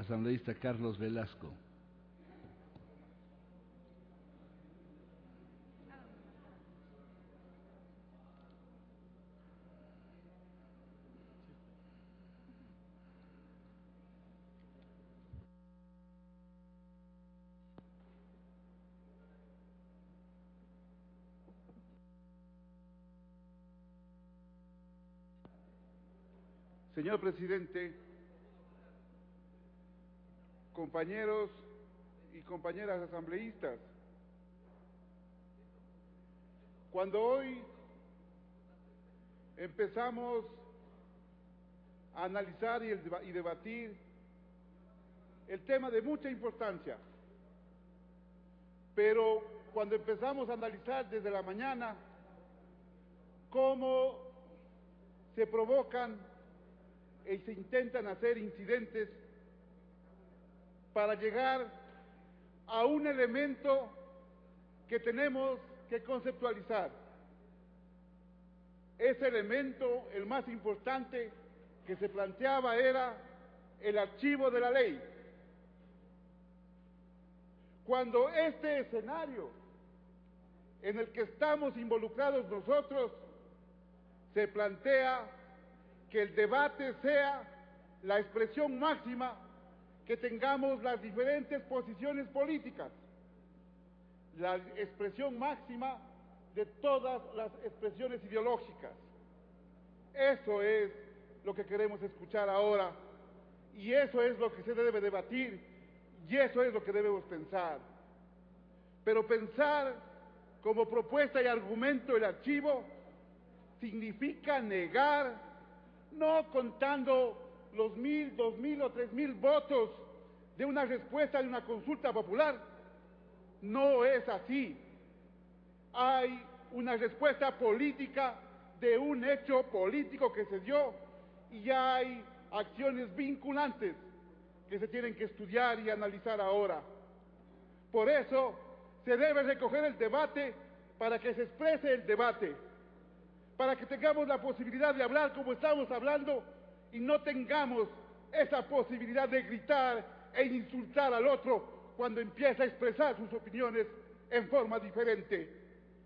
asambleísta Carlos Velasco. Señor presidente, compañeros y compañeras asambleístas, cuando hoy empezamos a analizar y debatir el tema de mucha importancia, pero cuando empezamos a analizar desde la mañana cómo se provocan y se intentan hacer incidentes para llegar a un elemento que tenemos que conceptualizar. Ese elemento, el más importante que se planteaba, era el archivo de la ley. Cuando este escenario en el que estamos involucrados nosotros se plantea que el debate sea la expresión máxima, que tengamos las diferentes posiciones políticas, la expresión máxima de todas las expresiones ideológicas. Eso es lo que queremos escuchar ahora, y eso es lo que se debe debatir, y eso es lo que debemos pensar. Pero pensar como propuesta y argumento el archivo significa negar, no contando los 1.000, 2.000 o 3.000 votos de una respuesta de una consulta popular. No es así. Hay una respuesta política de un hecho político que se dio y hay acciones vinculantes que se tienen que estudiar y analizar ahora. Por eso se debe recoger el debate para que se exprese el debate, para que tengamos la posibilidad de hablar como estamos hablando y no tengamos esa posibilidad de gritar e insultar al otro cuando empieza a expresar sus opiniones en forma diferente.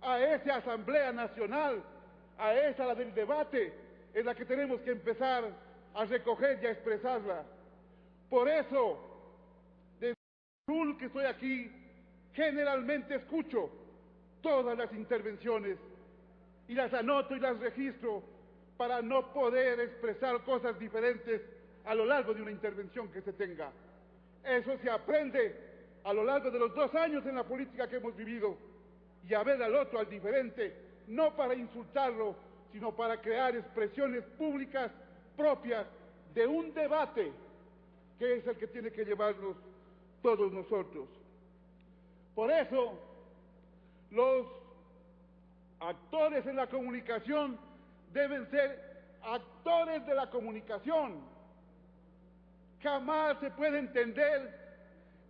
A esa Asamblea Nacional, a esa, la del debate, es la que tenemos que empezar a recoger y a expresarla. Por eso, desde el que estoy aquí, generalmente escucho todas las intervenciones y las anoto y las registro para no poder expresar cosas diferentes a lo largo de una intervención que se tenga. Eso se aprende a lo largo de los 2 años en la política que hemos vivido, y a ver al otro, al diferente, no para insultarlo, sino para crear expresiones públicas propias de un debate que es el que tiene que llevarnos todos nosotros. Por eso, los actores en la comunicación deben ser actores de la comunicación. Jamás se puede entender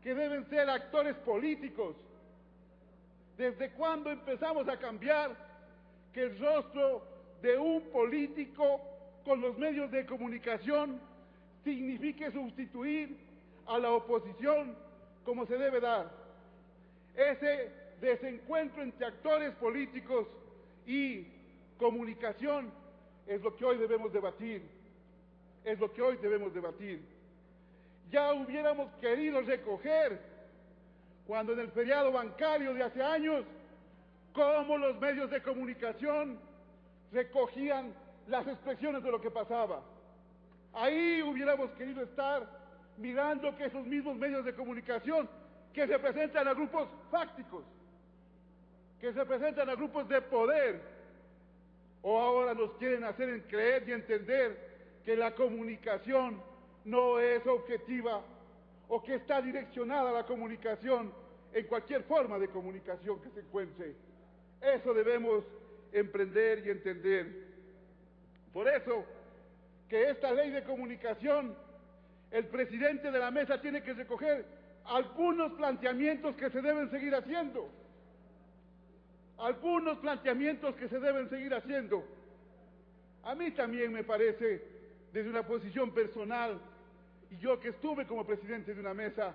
que deben ser actores políticos. ¿Desde cuándo empezamos a cambiar que el rostro de un político con los medios de comunicación signifique sustituir a la oposición como se debe dar? Ese desencuentro entre actores políticos y comunicación es lo que hoy debemos debatir, es lo que hoy debemos debatir. Ya hubiéramos querido recoger, cuando en el feriado bancario de hace años, cómo los medios de comunicación recogían las expresiones de lo que pasaba. Ahí hubiéramos querido estar mirando que esos mismos medios de comunicación que representan a grupos fácticos, que representan a grupos de poder, o ahora nos quieren hacer creer y entender que la comunicación no es objetiva o que está direccionada a la comunicación en cualquier forma de comunicación que se encuentre. Eso debemos emprender y entender. Por eso que esta ley de comunicación, el presidente de la mesa tiene que recoger algunos planteamientos que se deben seguir haciendo. Algunos planteamientos que se deben seguir haciendo. A mí también me parece, desde una posición personal y yo que estuve como presidente de una mesa,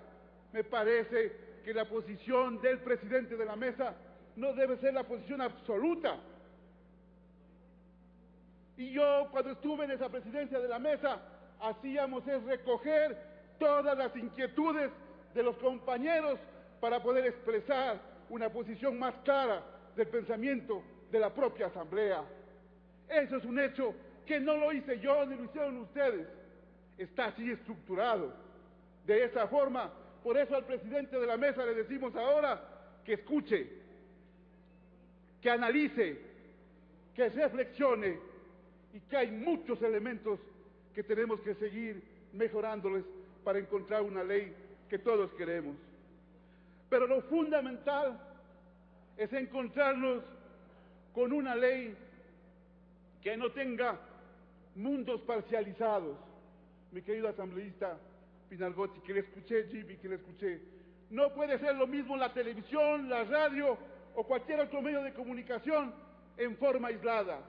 me parece que la posición del presidente de la mesa no debe ser la posición absoluta. Y yo, cuando estuve en esa presidencia de la mesa, hacíamos es recoger todas las inquietudes de los compañeros para poder expresar una posición más clara del pensamiento de la propia Asamblea. Eso es un hecho que no lo hice yo ni lo hicieron ustedes. Está así estructurado. De esa forma, por eso al presidente de la mesa le decimos ahora que escuche, que analice, que reflexione y que hay muchos elementos que tenemos que seguir mejorándoles para encontrar una ley que todos queremos. Pero lo fundamental es encontrarnos con una ley que no tenga mundos parcializados. Mi querido asambleísta Pinalgotti, que le escuché, Jimmy, que le escuché, no puede ser lo mismo la televisión, la radio o cualquier otro medio de comunicación en forma aislada.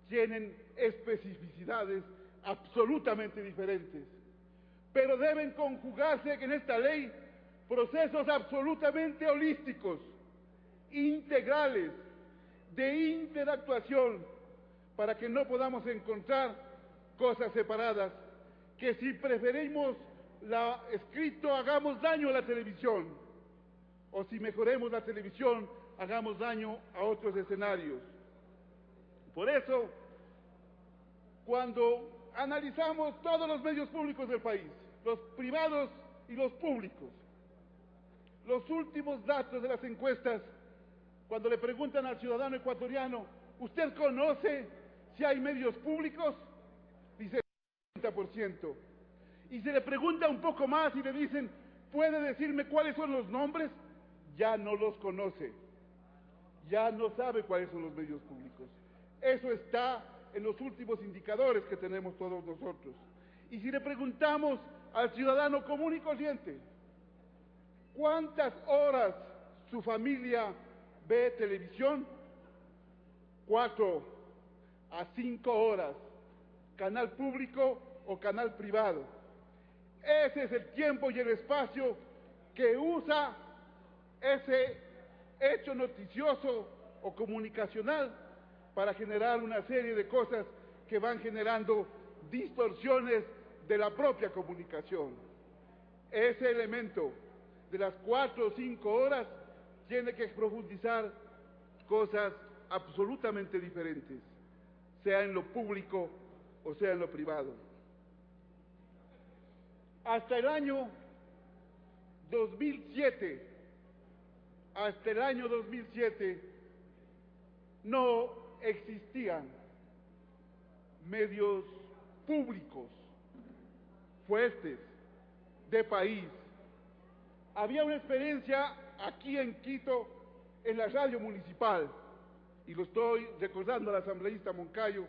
Tienen especificidades absolutamente diferentes, pero deben conjugarse en esta ley procesos absolutamente holísticos, integrales, de interactuación, para que no podamos encontrar cosas separadas, que si preferimos la escrito hagamos daño a la televisión, o si mejoremos la televisión hagamos daño a otros escenarios. Por eso, cuando analizamos todos los medios públicos del país, los privados y los públicos, los últimos datos de las encuestas, cuando le preguntan al ciudadano ecuatoriano, ¿usted conoce si hay medios públicos? Dice el 30%. Y se le pregunta un poco más y le dicen, ¿puede decirme cuáles son los nombres? Ya no los conoce. Ya no sabe cuáles son los medios públicos. Eso está en los últimos indicadores que tenemos todos nosotros. Y si le preguntamos al ciudadano común y corriente, ¿cuántas horas su familia ve televisión? 4 a 5 horas, canal público o canal privado. Ese es el tiempo y el espacio que usa ese hecho noticioso o comunicacional para generar una serie de cosas que van generando distorsiones de la propia comunicación. Ese elemento de las 4 o 5 horas tiene que profundizar cosas absolutamente diferentes, sea en lo público o sea en lo privado. Hasta el año 2007, no existían medios públicos fuertes de país. Había una experiencia aquí en Quito, en la radio municipal, y lo estoy recordando al asambleísta Moncayo,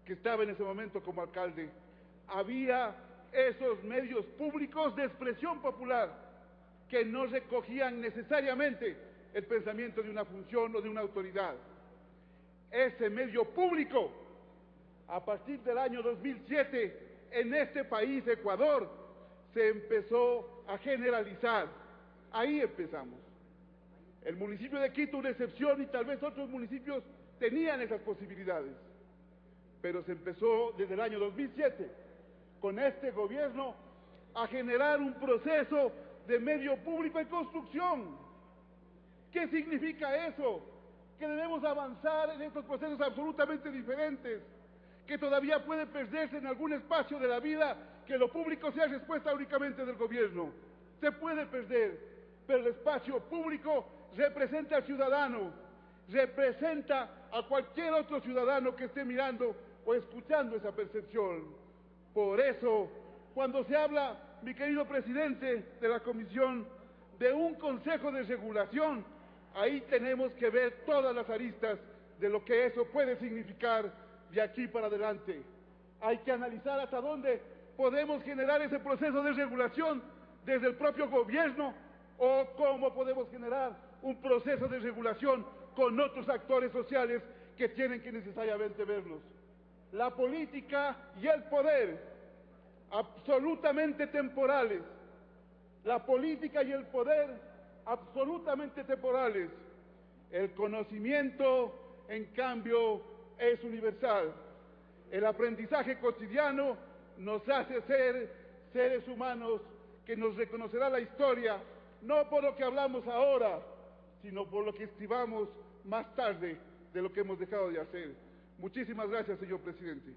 que estaba en ese momento como alcalde. Había esos medios públicos de expresión popular que no recogían necesariamente el pensamiento de una función o de una autoridad. Ese medio público, a partir del año 2007, en este país, Ecuador, se empezó a generalizar. Ahí empezamos. El municipio de Quito, una excepción, y tal vez otros municipios tenían esas posibilidades. Pero se empezó desde el año 2007, con este gobierno, a generar un proceso de medio público en construcción. ¿Qué significa eso? Que debemos avanzar en estos procesos absolutamente diferentes, que todavía puede perderse en algún espacio de la vida que lo público sea respuesta únicamente del gobierno. Se puede perder, pero el espacio público representa al ciudadano, representa a cualquier otro ciudadano que esté mirando o escuchando esa percepción. Por eso, cuando se habla, mi querido presidente de la comisión, de un consejo de regulación, ahí tenemos que ver todas las aristas de lo que eso puede significar de aquí para adelante. Hay que analizar hasta dónde podemos generar ese proceso de regulación desde el propio gobierno o cómo podemos generar un proceso de regulación con otros actores sociales que tienen que necesariamente verlos. La política y el poder absolutamente temporales. La política y el poder, absolutamente temporales. El conocimiento, en cambio, es universal. El aprendizaje cotidiano nos hace ser seres humanos que nos reconocerá la historia, no por lo que hablamos ahora, sino por lo que estimamos más tarde de lo que hemos dejado de hacer. Muchísimas gracias, señor presidente.